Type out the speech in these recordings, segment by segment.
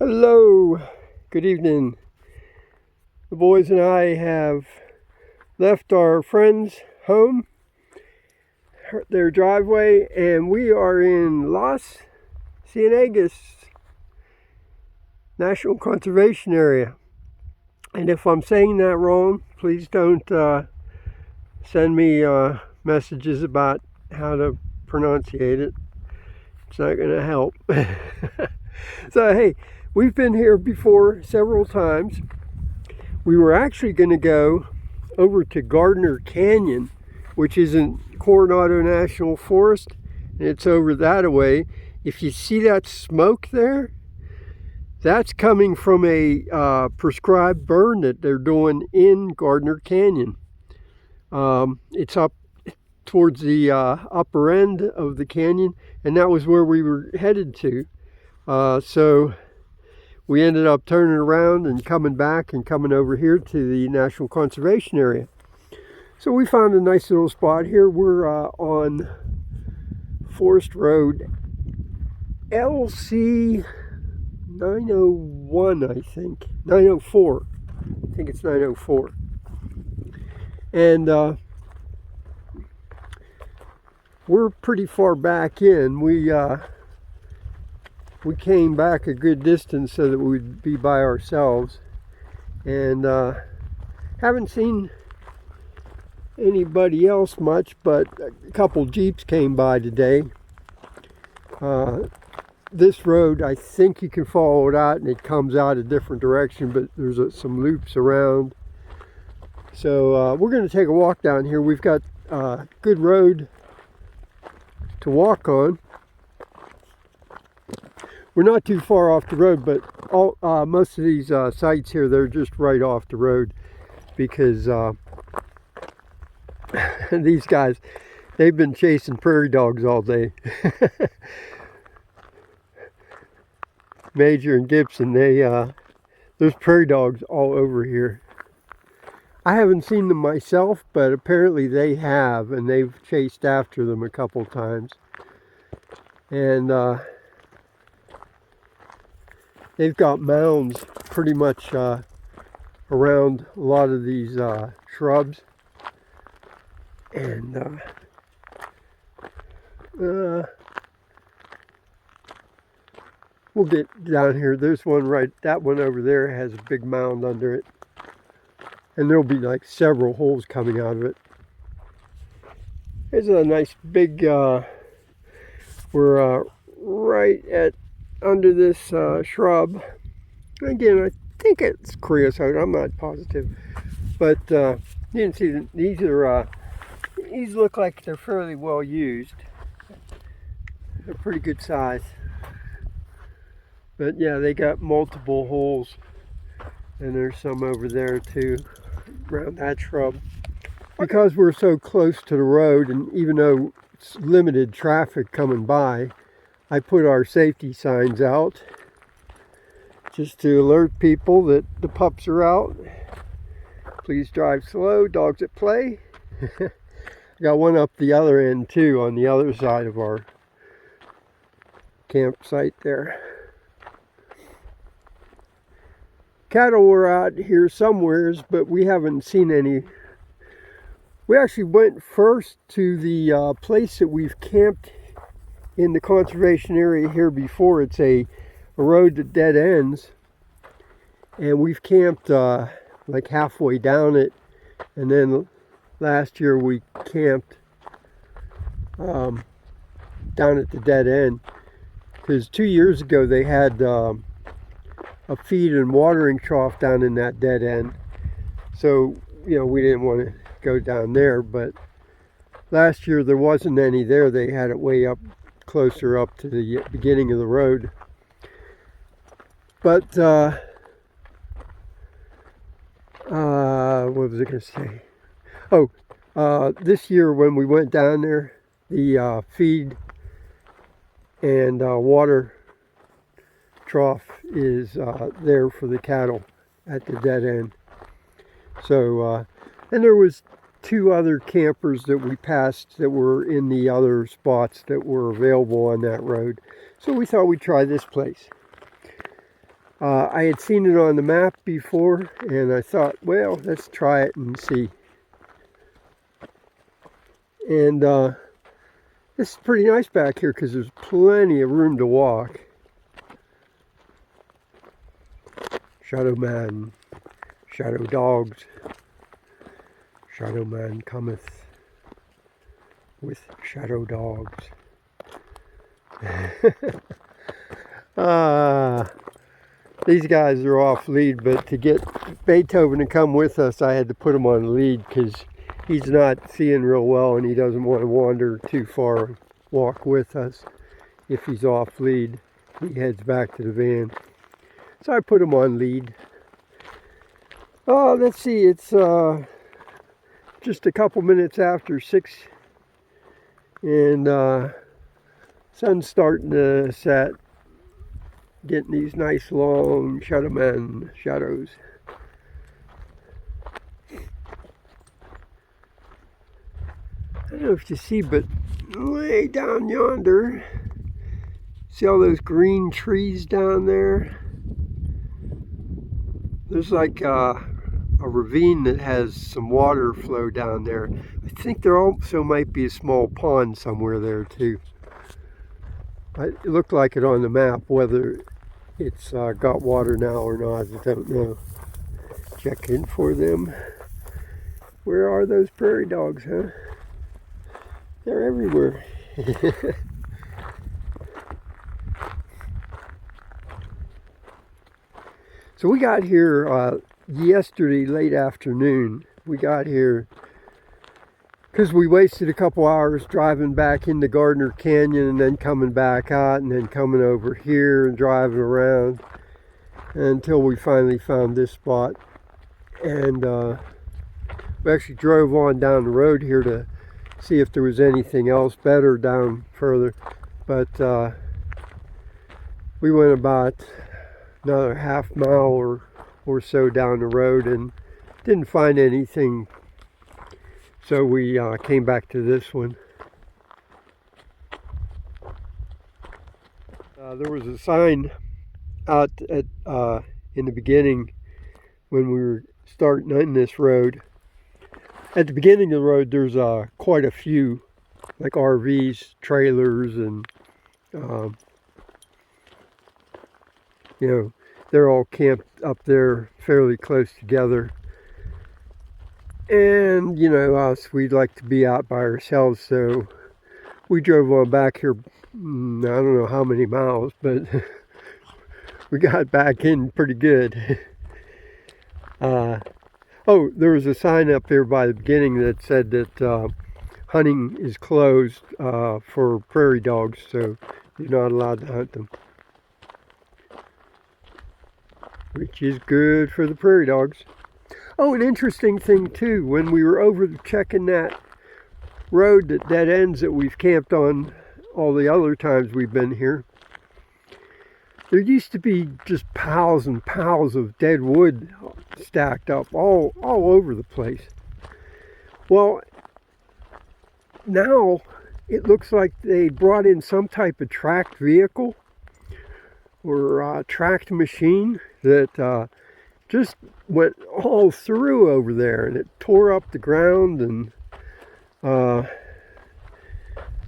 Hello, good evening. The boys and I have left our friend's home, their driveway, and we are in Las Cienegas National Conservation Area. And if I'm saying that wrong, please don't send me messages about how to pronunciate it. It's not going to help. So hey, we've been here before several times. We were actually going to go over to Gardner Canyon, which is in Coronado National Forest, and it's over that way. If you see that smoke there, that's coming from a prescribed burn that they're doing in Gardner Canyon. It's up towards the upper end of the canyon, and that was where we were headed to. So we ended up turning around and coming back and coming over here to the National Conservation Area. So we found a nice little spot here. We're on Forest Road LC 901, I think. 904. I think it's 904. And we're pretty far back in. We came back a good distance so that we'd be by ourselves, and haven't seen anybody else much, but a couple Jeeps came by today. This road, I think you can follow it out, and it comes out a different direction, but there's some loops around. So we're going to take a walk down here. We've got a good road to walk on. We're not too far off the road, but most of these sites here, they're just right off the road, because these guys, they've been chasing prairie dogs all day. Major and Gibson, there's prairie dogs all over here. I haven't seen them myself, but apparently they have, and they've chased after them a couple times. And they've got mounds pretty much around a lot of these shrubs. And we'll get down here. There's one that one over there has a big mound under it. And there'll be like several holes coming out of it. There's a nice big, we're right at under this shrub. Again, I think it's creosote. I'm not positive, but you can see that these look like they're fairly well used. They're pretty good size, but yeah, they got multiple holes, and there's some over there too around that shrub. Because we're so close to the road, and even though it's limited traffic coming by, I put our safety signs out just to alert people that the pups are out. Please drive slow, dogs at play. I got one up the other end too, on the other side of our campsite there. Cattle were out here somewheres, but we haven't seen any. We actually went first to the place that we've camped in the conservation area here before. It's a road that dead ends, and we've camped like halfway down it. And then last year we camped down at the dead end, because 2 years ago they had a feed and watering trough down in that dead end. So, you know, we didn't want to go down there, but last year there wasn't any there. They had it way up closer up to the beginning of the road. But what was I going to say? Oh, this year when we went down there, the feed and water trough is there for the cattle at the dead end. So and there was 2 other campers that we passed that were in the other spots that were available on that road. So we thought we'd try this place. I had seen it on the map before, and I thought, well, let's try it and see. And this is pretty nice back here because there's plenty of room to walk. Shadow man, shadow dogs, shadow man cometh with shadow dogs. These guys are off lead, but to get Beethoven to come with us, I had to put him on lead because he's not seeing real well and he doesn't want to wander too far, walk with us. If he's off lead, he heads back to the van. So I put him on lead. Oh, let's see, it's just a couple minutes after 6, and sun's starting to set. Getting these nice long shadow man shadows. I don't know if you see, but way down yonder, see all those green trees down there? There's like a ravine that has some water flow down there. I think there also might be a small pond somewhere there too. It looked like it on the map. Whether it's got water now or not, I don't know. Check in for them. Where are those prairie dogs, huh? They're everywhere. So we got here yesterday late afternoon. We got here because we wasted a couple hours driving back into Gardner Canyon and then coming back out and then coming over here and driving around until we finally found this spot. And we actually drove on down the road here to see if there was anything else better down further. But we went about another half mile or so down the road and didn't find anything. So we came back to this one. There was a sign out at in the beginning when we were starting on this road. At the beginning of the road, there's quite a few, like RVs, trailers, and you know, they're all camped up there fairly close together. And, you know, us, we'd like to be out by ourselves, so we drove on back here, I don't know how many miles, but we got back in pretty good. Oh, there was a sign up there by the beginning that said that hunting is closed for prairie dogs, so you're not allowed to hunt them. Which is good for the prairie dogs. Oh, an interesting thing too, when we were over checking that road that dead ends that we've camped on all the other times we've been here, there used to be just piles and piles of dead wood stacked up all over the place. Well, now it looks like they brought in some type of tracked vehicle or tracked machine that just went all through over there, and it tore up the ground, and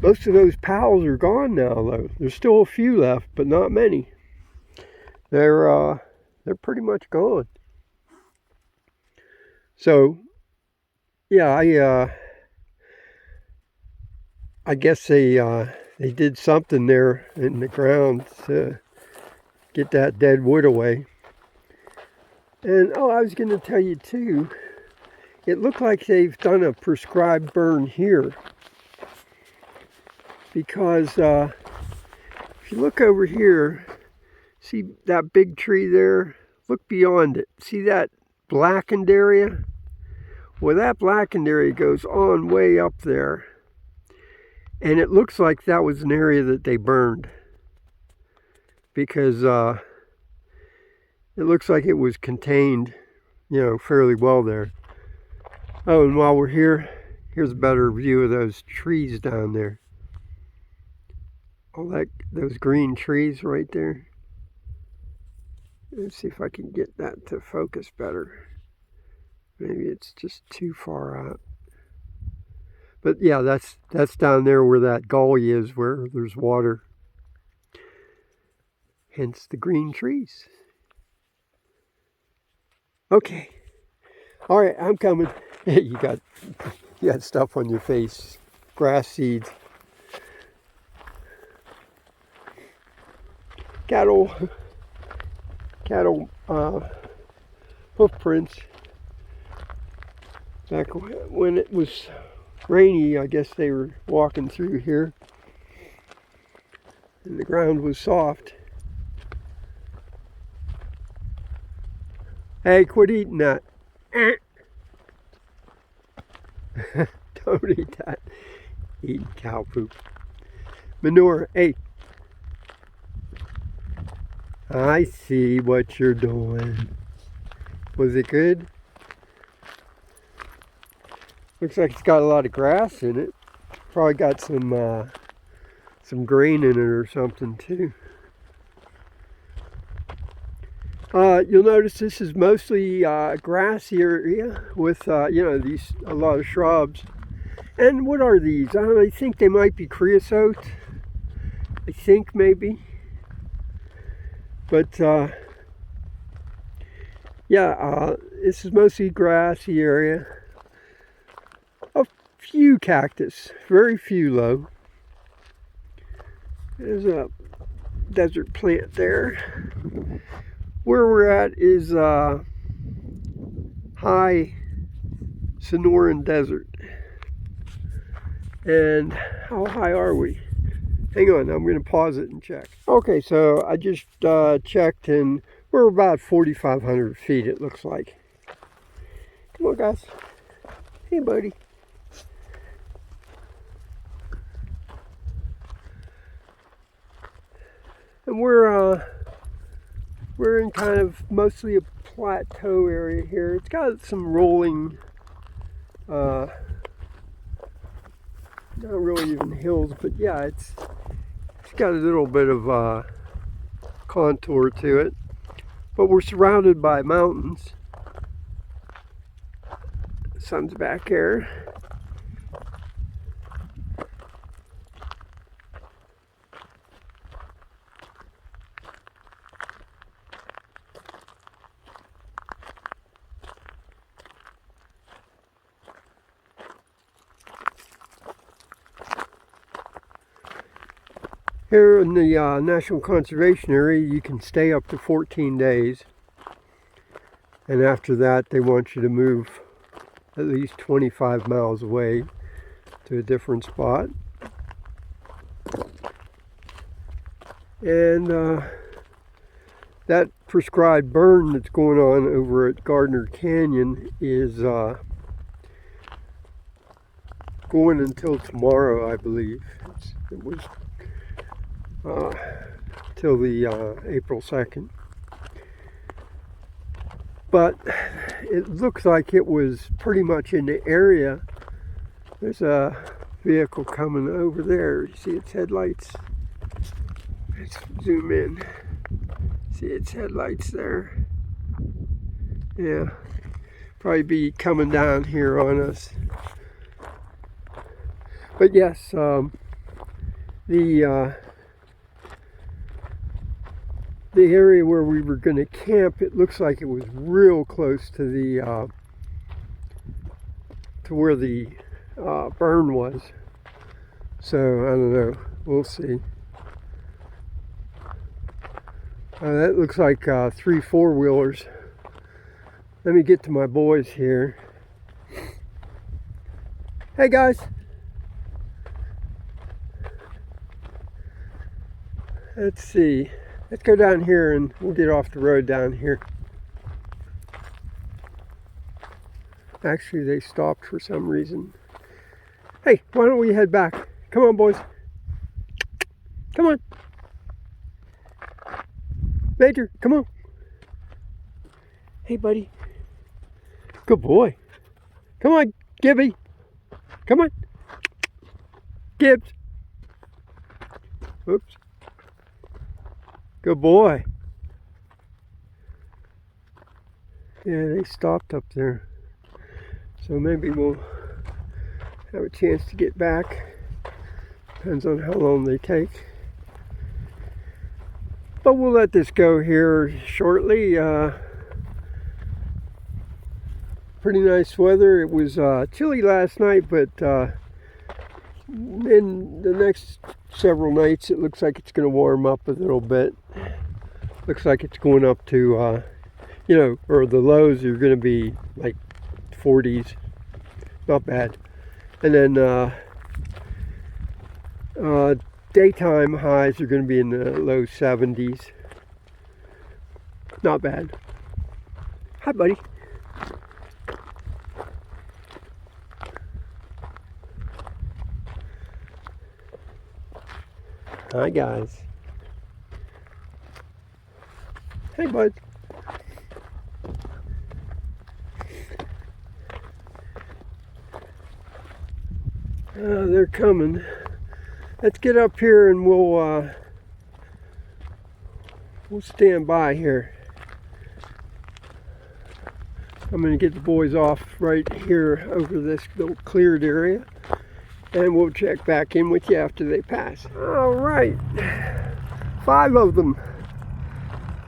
most of those piles are gone now, though. There's still a few left, but not many. They're pretty much gone. So yeah, I guess they did something there in the ground to get that dead wood away. And oh, I was going to tell you too, it looked like they've done a prescribed burn here, because if you look over here, see that big tree there? Look beyond it. See that blackened area? Well, that blackened area goes on way up there, and it looks like that was an area that they burned, because it looks like it was contained, you know, fairly well there. Oh, and while we're here, here's a better view of those trees down there. All those green trees right there. Let's see if I can get that to focus better. Maybe it's just too far out. But yeah, that's down there where that gully is, where there's water. Hence the green trees. Okay. All right, I'm coming. You got stuff on your face. Grass seeds. Cattle footprints. Back when it was rainy, I guess they were walking through here. And the ground was soft. Hey, quit eating that. Don't eat that. Eating cow poop. Manure. Hey. I see what you're doing. Was it good? Looks like it's got a lot of grass in it. Probably got some grain in it or something too. You'll notice this is mostly grassy area with a lot of shrubs. And what are these? I think they might be creosote. I think maybe. But this is mostly grassy area. A few cactus, very few though. There's a desert plant there. Where we're at is high Sonoran desert. And how high are we? Hang on, I'm going to pause it and check. Okay, so I just checked and we're about 4,500 feet, it looks like. Come on, guys. Hey, buddy. And we're in kind of mostly a plateau area here. It's got some rolling, not really even hills, but yeah, it's got a little bit of contour to it. But we're surrounded by mountains. The sun's back here. Here in the National Conservation Area, you can stay up to 14 days. And after that, they want you to move at least 25 miles away to a different spot. And that prescribed burn that's going on over at Gardner Canyon is going until tomorrow, I believe. It was till the April 2nd. But it looks like it was pretty much in the area. There's a vehicle coming over there. You see its headlights? Let's zoom in. See its headlights there? Yeah, probably be coming down here on us. But yes, the area where we were going to camp, it looks like it was real close to the to where the burn was. So I don't know. We'll see. That looks like 3 4-wheelers. Let me get to my boys here. Hey guys. Let's see. Let's go down here and we'll get off the road down here. Actually, they stopped for some reason. Hey, why don't we head back? Come on, boys. Come on. Major, come on. Hey, buddy. Good boy. Come on, Gibby. Come on. Gibbs. Oops. Good boy. Yeah, they stopped up there. So maybe we'll have a chance to get back. Depends on how long they take. But we'll let this go here shortly. Pretty nice weather. It was chilly last night, but in the next several nights it looks like it's going to warm up a little bit. Looks like it's going up to you know, or the lows are going to be like 40s, not bad. And then daytime highs are going to be in the low 70s. Not bad. Hi, buddy. Hi, guys. Hey, bud. They're coming. Let's get up here and we'll stand by here. I'm going to get the boys off right here over this little cleared area, and we'll check back in with you after they pass. All right, 5 of them,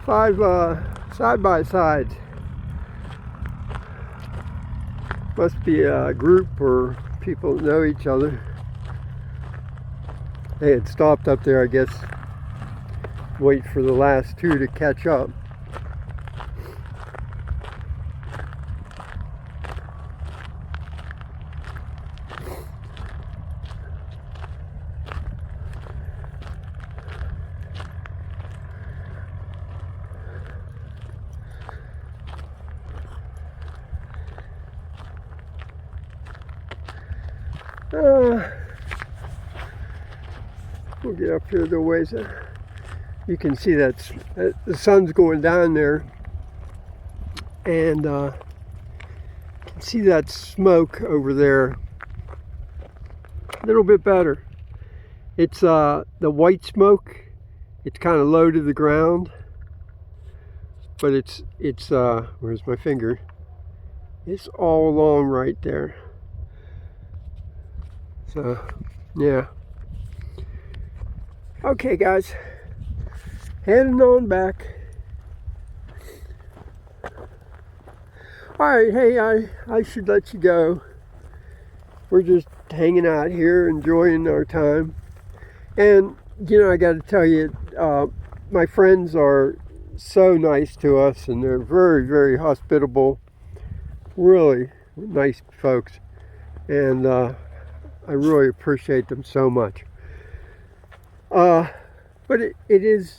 5 side-by-sides. Must be a group or people that know each other. They had stopped up there, I guess, wait for the last 2 to catch up. We'll get up here the ways. You can see that the sun's going down there, and you can see that smoke over there a little bit better. It's the white smoke. It's kind of low to the ground, but it's where's my finger? It's all along right there. So yeah. Okay, guys, heading on back. All right, hey, I should let you go. We're just hanging out here, enjoying our time. And, you know, I got to tell you, my friends are so nice to us, and they're very, very hospitable. Really nice folks. And I really appreciate them so much. But it is,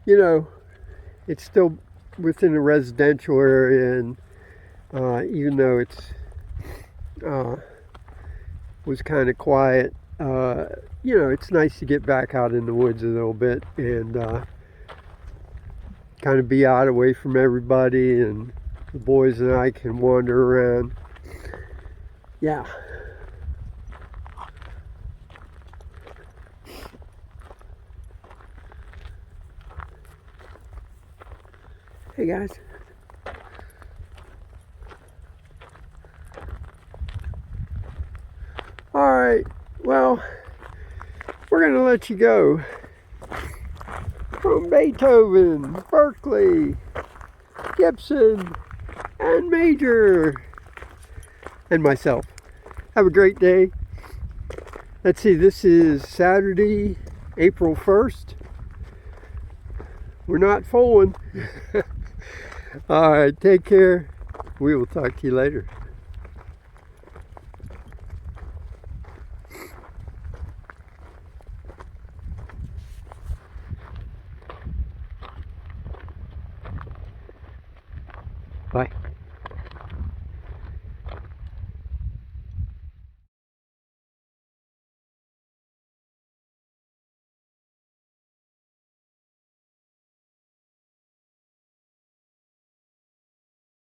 you know, it's still within a residential area, and even though it's was kind of quiet, you know, it's nice to get back out in the woods a little bit and kind of be out away from everybody, and the boys and I can wander around. Yeah. Hey, guys. All right, well, we're going to let you go. From Beethoven, Berkeley, Gibson, and Major, and myself. Have a great day. Let's see, this is Saturday, April 1st. We're not fooling. All right, take care. We will talk to you later.